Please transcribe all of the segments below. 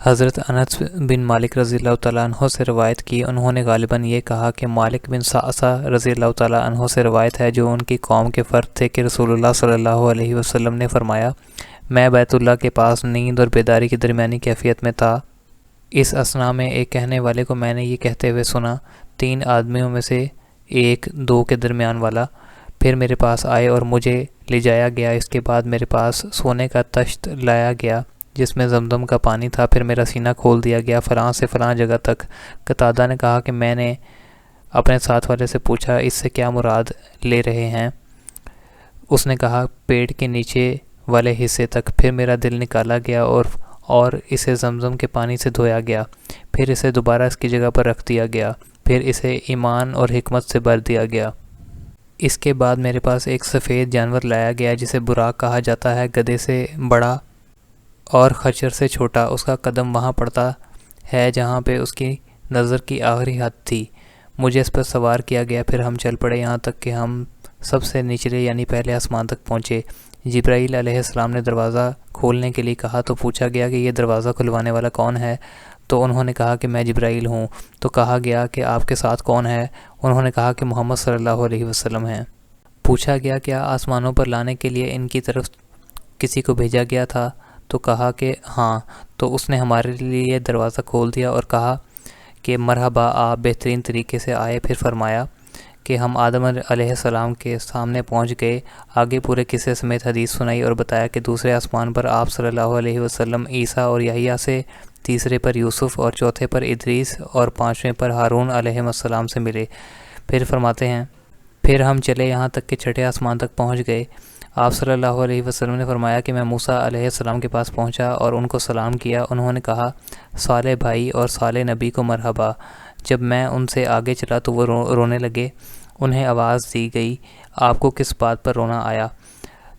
حضرت انس بن مالک رضی اللہ تعالیٰ عنہ سے روایت کی، انہوں نے غالباً یہ کہا کہ مالک بن صعصع رضی اللہ تعالیٰ عنہ سے روایت ہے جو ان کی قوم کے فرد تھے کہ رسول اللہ صلی اللہ علیہ وسلم نے فرمایا، میں بیت اللہ کے پاس نیند اور بیداری کی درمیانی کیفیت میں تھا۔ اس اثناء میں ایک کہنے والے کو میں نے یہ کہتے ہوئے سنا، 3 آدمیوں میں سے ایک 2 کے درمیان والا پھر میرے پاس آئے اور مجھے لے جایا گیا۔ اس کے بعد میرے پاس سونے کا تشت لایا گیا جس میں زمزم کا پانی تھا، پھر میرا سینہ کھول دیا گیا فلاں سے فلاں جگہ تک۔ قتادہ نے کہا کہ میں نے اپنے ساتھ والے سے پوچھا اس سے کیا مراد لے رہے ہیں؟ اس نے کہا پیٹ کے نیچے والے حصے تک۔ پھر میرا دل نکالا گیا اور اسے زمزم کے پانی سے دھویا گیا، پھر اسے دوبارہ اس کی جگہ پر رکھ دیا گیا، پھر اسے ایمان اور حکمت سے بھر دیا گیا۔ اس کے بعد میرے پاس ایک سفید جانور لایا گیا جسے براق کہا جاتا ہے، گدھے سے بڑا اور خچر سے چھوٹا۔ اس کا قدم وہاں پڑتا ہے جہاں پہ اس کی نظر کی آخری حد تھی۔ مجھے اس پر سوار کیا گیا، پھر ہم چل پڑے یہاں تک کہ ہم سب سے نچلے یعنی پہلے آسمان تک پہنچے۔ جبرائیل علیہ السلام نے دروازہ کھولنے کے لیے کہا تو پوچھا گیا کہ یہ دروازہ کھلوانے والا کون ہے؟ تو انہوں نے کہا کہ میں جبرائیل ہوں۔ تو کہا گیا کہ آپ کے ساتھ کون ہے؟ انہوں نے کہا کہ محمد صلی اللہ علیہ وسلم ہیں۔ پوچھا گیا کیا آسمانوں پر لانے کے لیے ان کی طرف کسی کو بھیجا گیا تھا؟ تو کہا کہ ہاں۔ تو اس نے ہمارے لیے دروازہ کھول دیا اور کہا کہ مرحبا، آپ بہترین طریقے سے آئے۔ پھر فرمایا کہ ہم آدم علیہ السلام کے سامنے پہنچ گئے۔ آگے پورے قصے سمیت حدیث سنائی اور بتایا کہ دوسرے آسمان پر آپ صلی اللہ علیہ وسلم عیسیٰ اور یحییٰ سے، تیسرے پر یوسف اور چوتھے پر ادریس اور پانچویں پر ہارون علیہ السلام سے ملے۔ پھر فرماتے ہیں پھر ہم چلے یہاں تک کہ چھٹے آسمان تک پہنچ گئے۔ آپ صلی اللہ علیہ وسلم نے فرمایا کہ میں موسیٰ علیہ السلام کے پاس پہنچا اور ان کو سلام کیا۔ انہوں نے کہا صالح بھائی اور صالح نبی کو مرحبا۔ جب میں ان سے آگے چلا تو وہ رونے لگے۔ انہیں آواز دی گئی آپ کو کس بات پر رونا آیا؟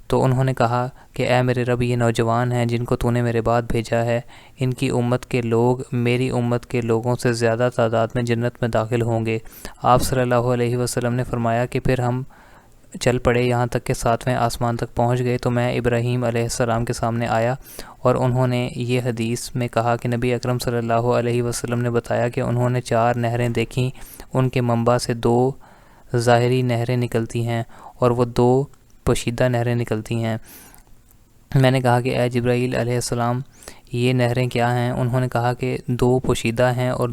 تو انہوں نے کہا کہ اے میرے رب، یہ نوجوان ہیں جن کو تو نے میرے بعد بھیجا ہے، ان کی امت کے لوگ میری امت کے لوگوں سے زیادہ تعداد میں جنت میں داخل ہوں گے۔ آپ صلی اللہ علیہ وسلم نے فرمایا کہ پھر ہم چل پڑے یہاں تک کہ 7ویں آسمان تک پہنچ گئے تو میں ابراہیم علیہ السلام کے سامنے آیا اور انہوں نے یہ حدیث میں کہا کہ نبی اکرم صلی اللہ علیہ وسلم نے بتایا کہ انہوں نے 4 نہریں دیکھیں، ان کے منبع سے 2 ظاہری نہریں نکلتی ہیں اور وہ 2 پوشیدہ نہریں نکلتی ہیں۔ میں نے کہا کہ اے جبرائیل علیہ السلام یہ نہریں کیا ہیں؟ انہوں نے کہا کہ 2 پوشیدہ ہیں اور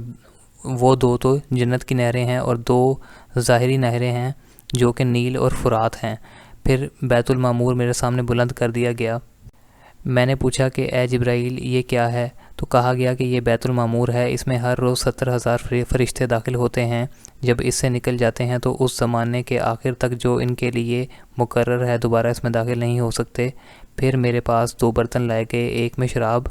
وہ 2 تو جنت کی نہریں ہیں اور 2 ظاہری نہریں ہیں جو کہ نیل اور فرات ہیں۔ پھر بیت المعمور میرے سامنے بلند کر دیا گیا۔ میں نے پوچھا کہ اے جبرائیل یہ کیا ہے؟ تو کہا گیا کہ یہ بیت المعمور ہے، اس میں ہر روز 70,000 فرشتے داخل ہوتے ہیں۔ جب اس سے نکل جاتے ہیں تو اس زمانے کے آخر تک جو ان کے لیے مقرر ہے دوبارہ اس میں داخل نہیں ہو سکتے۔ پھر میرے پاس 2 برتن لائے گئے، ایک میں شراب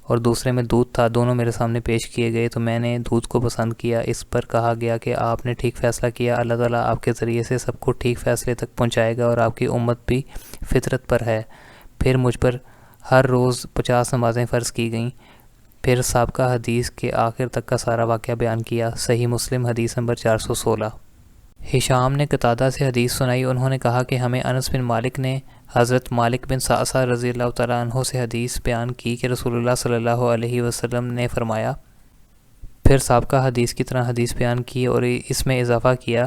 اور دوسرے میں دودھ تھا، دونوں میرے سامنے پیش کیے گئے تو میں نے دودھ کو پسند کیا۔ اس پر کہا گیا کہ آپ نے ٹھیک فیصلہ کیا، اللہ تعالیٰ آپ کے ذریعے سے سب کو ٹھیک فیصلے تک پہنچائے گا اور آپ کی امت بھی فطرت پر ہے۔ پھر مجھ پر ہر روز 50 نمازیں فرض کی گئیں۔ پھر سابقہ حدیث کے آخر تک کا سارا واقعہ بیان کیا۔ صحیح مسلم حدیث نمبر 416۔ ہشام نے قتادہ سے حدیث سنائی، انہوں نے کہا کہ ہمیں انس بن مالک نے حضرت مالک بن صعصع رضی اللہ تعالیٰ عنہ سے حدیث بیان کی کہ رسول اللہ صلی اللہ علیہ وسلم نے فرمایا۔ پھر سابقہ حدیث کی طرح حدیث بیان کی اور اس میں اضافہ کیا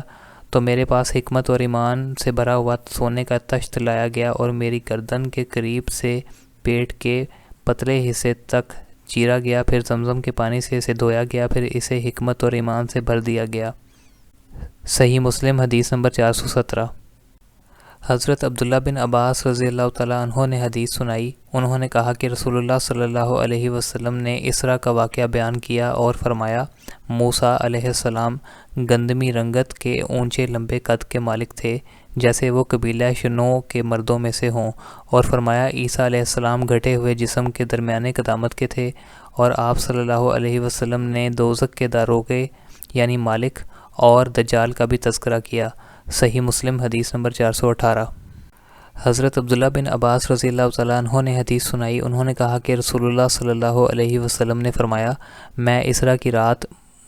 تو میرے پاس حکمت اور ایمان سے بھرا ہوا سونے کا تشت لایا گیا اور میری گردن کے قریب سے پیٹ کے پتلے حصے تک چیرا گیا، پھر زمزم کے پانی سے اسے دھویا گیا، پھر اسے حکمت اور ایمان سے بھر دیا گیا۔ صحیح مسلم حدیث نمبر 417۔ حضرت عبداللہ بن عباس رضی اللہ تعالیٰ عنہ نے حدیث سنائی، انہوں نے کہا کہ رسول اللہ صلی اللہ علیہ وسلم نے اسرا کا واقعہ بیان کیا اور فرمایا موسیٰ علیہ السلام گندمی رنگت کے اونچے لمبے قد کے مالک تھے جیسے وہ قبیلہ شنو کے مردوں میں سے ہوں، اور فرمایا عیسیٰ علیہ السلام گھٹے ہوئے جسم کے درمیانے قدامت کے تھے، اور آپ صلی اللہ علیہ وسلم نے دوزخ کے داروغے یعنی مالک اور دجال کا بھی تذکرہ کیا۔ صحیح مسلم حدیث نمبر 418۔ حضرت عبداللہ بن عباس رضی اللہ تعالیٰ عنہ نے حدیث سنائی، انہوں نے کہا کہ رسول اللہ صلی اللہ علیہ وسلم نے فرمایا میں اسرا کی رات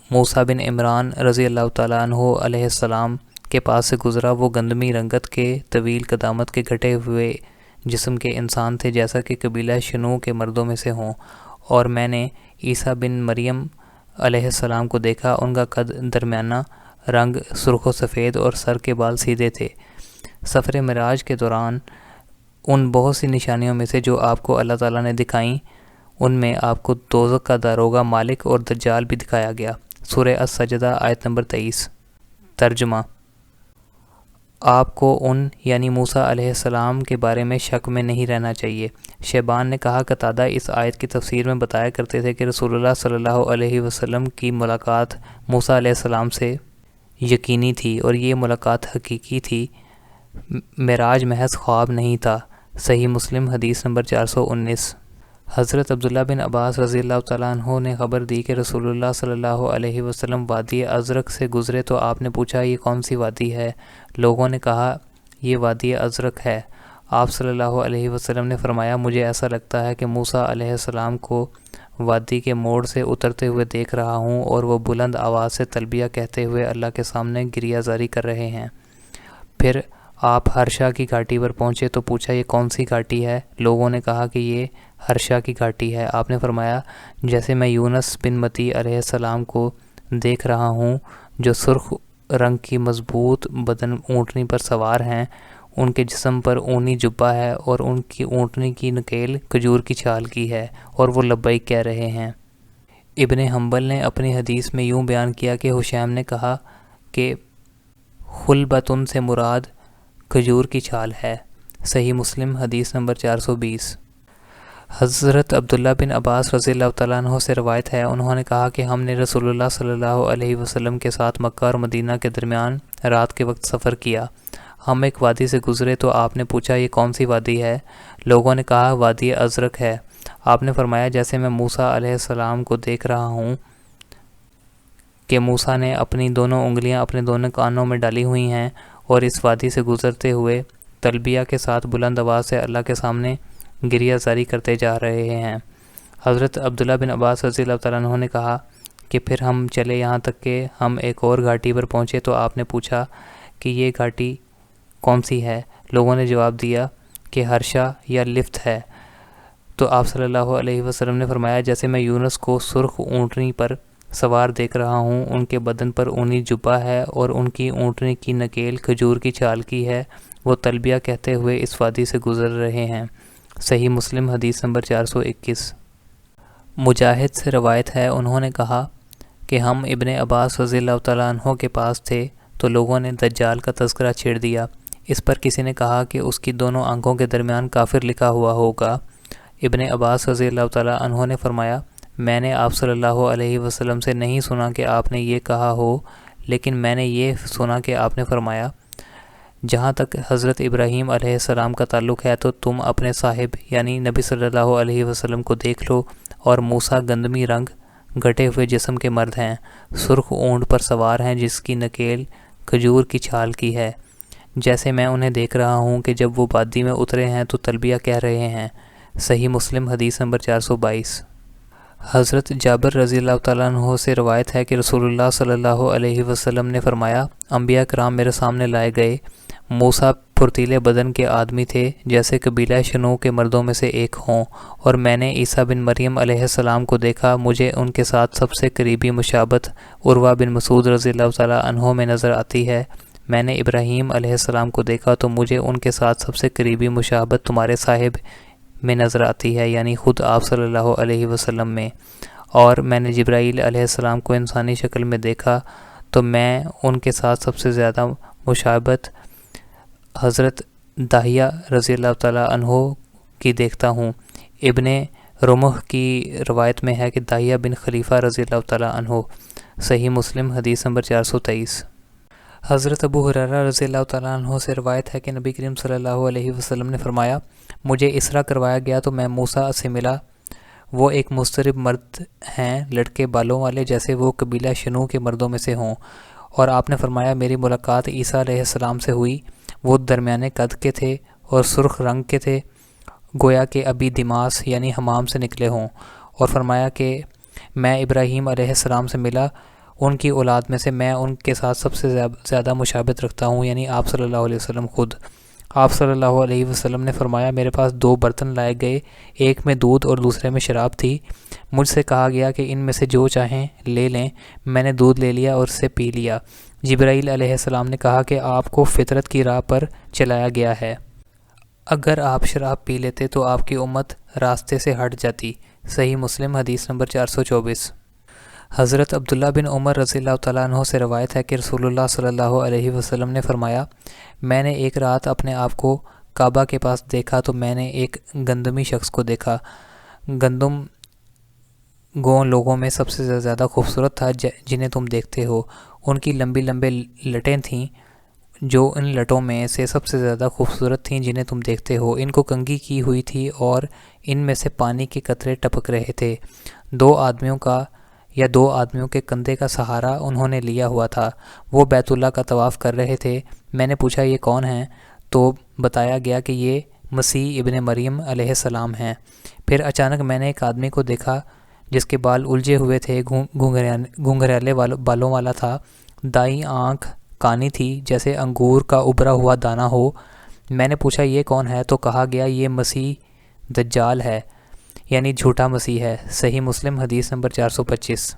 موسیٰ بن عمران رضی اللہ تعالیٰ عنہ علیہ السلام کے پاس سے گزرا، وہ گندمی رنگت کے طویل قدامت کے گھٹے ہوئے جسم کے انسان تھے جیسا کہ قبیلہ شنو کے مردوں میں سے ہوں، اور میں نے عیسیٰ بن مریم علیہ السلام کو دیکھا، ان کا قد درمیانہ، رنگ سرخ و سفید اور سر کے بال سیدھے تھے۔ سفر معراج کے دوران ان بہت سی نشانیوں میں سے جو آپ کو اللہ تعالیٰ نے دکھائیں، ان میں آپ کو دوزخ کا داروغہ مالک اور دجال بھی دکھایا گیا۔ سورہ السجدہ آیت نمبر 23۔ ترجمہ: آپ کو ان یعنی موسیٰ علیہ السلام کے بارے میں شک میں نہیں رہنا چاہیے۔ شیبان نے کہا، قتادہ اس آیت کی تفسیر میں بتایا کرتے تھے کہ رسول اللہ صلی اللہ علیہ وسلم کی ملاقات موسیٰ علیہ السلام سے یقینی تھی اور یہ ملاقات حقیقی تھی، معراج محض خواب نہیں تھا۔ صحیح مسلم حدیث نمبر 419۔ حضرت عبداللہ بن عباس رضی اللہ تعالیٰ عنہ نے خبر دی کہ رسول اللہ صلی اللہ علیہ وسلم وادی ازرق سے گزرے تو آپ نے پوچھا، یہ کون سی وادی ہے؟ لوگوں نے کہا، یہ وادی ازرق ہے۔ آپ صلی اللہ علیہ وسلم نے فرمایا، مجھے ایسا لگتا ہے کہ موسیٰ علیہ السلام کو وادی کے موڑ سے اترتے ہوئے دیکھ رہا ہوں اور وہ بلند آواز سے تلبیہ کہتے ہوئے اللہ کے سامنے گریہ زاری کر رہے ہیں۔ پھر آپ ہرشا کی گھاٹی پر پہنچے تو پوچھا، یہ کون سی گھاٹی ہے؟ لوگوں نے کہا کہ یہ ہرشا کی گھاٹی ہے۔ آپ نے فرمایا، جیسے میں یونس بن متی علیہ السلام کو دیکھ رہا ہوں جو سرخ رنگ کی مضبوط بدن اونٹنی پر سوار ہیں، ان کے جسم پر اونی جبہ ہے اور ان کی اونٹنی کی نکیل کھجور کی چھال کی ہے اور وہ لبیک کہہ رہے ہیں۔ ابن حنبل نے اپنی حدیث میں یوں بیان کیا کہ حشیم نے کہا کہ خلبتن سے مراد کھجور کی چھال ہے۔ صحیح مسلم حدیث نمبر 420۔ حضرت عبداللہ بن عباس رضی اللہ تعالیٰ عنہ سے روایت ہے، انہوں نے کہا کہ ہم نے رسول اللہ صلی اللہ علیہ وسلم کے ساتھ مکہ اور مدینہ کے درمیان رات کے وقت سفر کیا۔ ہم ایک وادی سے گزرے تو آپ نے پوچھا، یہ کون سی وادی ہے؟ لوگوں نے کہا، وادی ازرق ہے۔ آپ نے فرمایا، جیسے میں موسیٰ علیہ السلام کو دیکھ رہا ہوں کہ موسیٰ نے اپنی دونوں انگلیاں اپنے دونوں کانوں میں ڈالی ہوئی ہیں اور اس وادی سے گزرتے ہوئے تلبیہ کے ساتھ بلند آواز سے اللہ کے سامنے گریہ زاری کرتے جا رہے ہیں۔ حضرت عبداللہ بن عباس رضی اللہ تعالیٰ عنہ نے کہا کہ پھر ہم چلے یہاں تک کہ ہم ایک اور گھاٹی پر پہنچے تو آپ نے پوچھا کہ یہ گھاٹی کون سی ہے؟ لوگوں نے جواب دیا کہ ہرشا یا لفت ہے۔ تو آپ صلی اللہ علیہ وسلم نے فرمایا، جیسے میں یونس کو سرخ اونٹنی پر سوار دیکھ رہا ہوں، ان کے بدن پر اونی جبہ ہے اور ان کی اونٹنی کی نکیل کھجور کی چھال کی ہے، وہ تلبیہ کہتے ہوئے اس وادی سے گزر رہے ہیں۔ صحیح مسلم حدیث نمبر 421۔ مجاہد سے روایت ہے، انہوں نے کہا کہ ہم ابن عباس رضی اللہ تعالیٰ عنہ کے پاس تھے تو لوگوں نے دجال کا تذکرہ چھیڑ دیا۔ اس پر کسی نے کہا کہ اس کی دونوں آنکھوں کے درمیان کافر لکھا ہوا ہوگا۔ ابن عباس رضی اللہ تعالیٰ عنہ نے فرمایا، میں نے آپ صلی اللہ علیہ وسلم سے نہیں سنا کہ آپ نے یہ کہا ہو، لیکن میں نے یہ سنا کہ آپ نے فرمایا، جہاں تک حضرت ابراہیم علیہ السلام کا تعلق ہے تو تم اپنے صاحب یعنی نبی صلی اللہ علیہ وسلم کو دیکھ لو، اور موسیٰ گندمی رنگ گھٹے ہوئے جسم کے مرد ہیں، سرخ اونٹ پر سوار ہیں جس کی نکیل کھجور کی چھال کی ہے، جیسے میں انہیں دیکھ رہا ہوں کہ جب وہ وادی میں اترے ہیں تو تلبیہ کہہ رہے ہیں۔ صحیح مسلم حدیث نمبر 422۔ حضرت جابر رضی اللہ تعالیٰ عنہ سے روایت ہے کہ رسول اللہ صلی اللہ علیہ وسلم نے فرمایا، انبیاء کرام میرے سامنے لائے گئے، موسیٰ پھرتیلے بدن کے آدمی تھے جیسے قبیلہ شنو کے مردوں میں سے ایک ہوں، اور میں نے عیسیٰ بن مریم علیہ السلام کو دیکھا، مجھے ان کے ساتھ سب سے قریبی مشابہت عروہ بن مسعود رضی اللہ تعالیٰ عنہ میں نظر آتی ہے۔ میں نے ابراہیم علیہ السلام کو دیکھا تو مجھے ان کے ساتھ سب سے قریبی مشابہت تمہارے صاحب میں نظر آتی ہے، یعنی خود آپ صلی اللہ علیہ وسلم میں، اور میں نے جبرائیل علیہ السلام کو انسانی شکل میں دیکھا تو میں ان کے ساتھ سب سے زیادہ مشابہت حضرت داہیہ رضی اللہ تعالیٰ عنہ کی دیکھتا ہوں۔ ابن رمح کی روایت میں ہے کہ داہیہ بن خلیفہ رضی اللہ تعالیٰ عنہ۔ صحیح مسلم حدیث نمبر 423۔ حضرت ابو ہریرہ رضی اللہ تعالیٰ عنہ سے روایت ہے کہ نبی کریم صلی اللہ علیہ وسلم نے فرمایا، مجھے اسرا کروایا گیا تو میں موسیٰ سے ملا، وہ ایک مضطرب مرد ہیں، لڑکے بالوں والے جیسے وہ قبیلہ شنو کے مردوں میں سے ہوں، اور آپ نے فرمایا میری ملاقات عیسیٰ علیہ السلام سے ہوئی، وہ درمیانے قد کے تھے اور سرخ رنگ کے تھے، گویا کہ ابھی دماس یعنی حمام سے نکلے ہوں، اور فرمایا کہ میں ابراہیم علیہ السلام سے ملا، ان کی اولاد میں سے میں ان کے ساتھ سب سے زیادہ مشابہت رکھتا ہوں، یعنی آپ صلی اللہ علیہ وسلم خود۔ آپ صلی اللہ علیہ وسلم نے فرمایا میرے پاس 2 برتن لائے گئے، ایک میں دودھ اور دوسرے میں شراب تھی۔ مجھ سے کہا گیا کہ ان میں سے جو چاہیں لے لیں۔ میں نے دودھ لے لیا اور اسے پی لیا۔ جبرائیل علیہ السلام نے کہا کہ آپ کو فطرت کی راہ پر چلایا گیا ہے، اگر آپ شراب پی لیتے تو آپ کی امت راستے سے ہٹ جاتی۔ صحیح مسلم حدیث نمبر 424۔ حضرت عبداللہ بن عمر رضی اللہ تعالیٰ عنہ سے روایت ہے کہ رسول اللہ صلی اللہ علیہ وسلم نے فرمایا میں نے ایک رات اپنے آپ کو کعبہ کے پاس دیکھا تو میں نے ایک گندمی شخص کو دیکھا۔ گندم گوں لوگوں میں سب سے زیادہ خوبصورت تھا جنہیں تم دیکھتے ہو۔ ان کی لمبی لمبے لٹیں تھیں جو ان لٹوں میں سے سب سے زیادہ خوبصورت تھیں جنہیں تم دیکھتے ہو۔ ان کو کنگھی کی ہوئی تھی اور ان میں سے پانی کے قطرے ٹپک رہے تھے۔ 2 آدمیوں کے کندھے کا سہارا انہوں نے لیا ہوا تھا۔ وہ بیت اللہ کا طواف کر رہے تھے۔ میں نے پوچھا یہ کون ہیں؟ تو بتایا گیا کہ یہ مسیح ابن مریم علیہ السلام ہیں۔ پھر اچانک میں نے ایک آدمی کو دیکھا جس کے بال الجھے ہوئے تھے، گھنگریالے بالوں والا تھا، دائیں آنکھ کانی تھی جیسے انگور کا ابھرا ہوا دانہ ہو۔ میں نے پوچھا یہ کون ہے؟ تو کہا گیا یہ مسیح دجال ہے، یعنی جھوٹا مسیح ہے۔ صحیح مسلم حدیث نمبر 425۔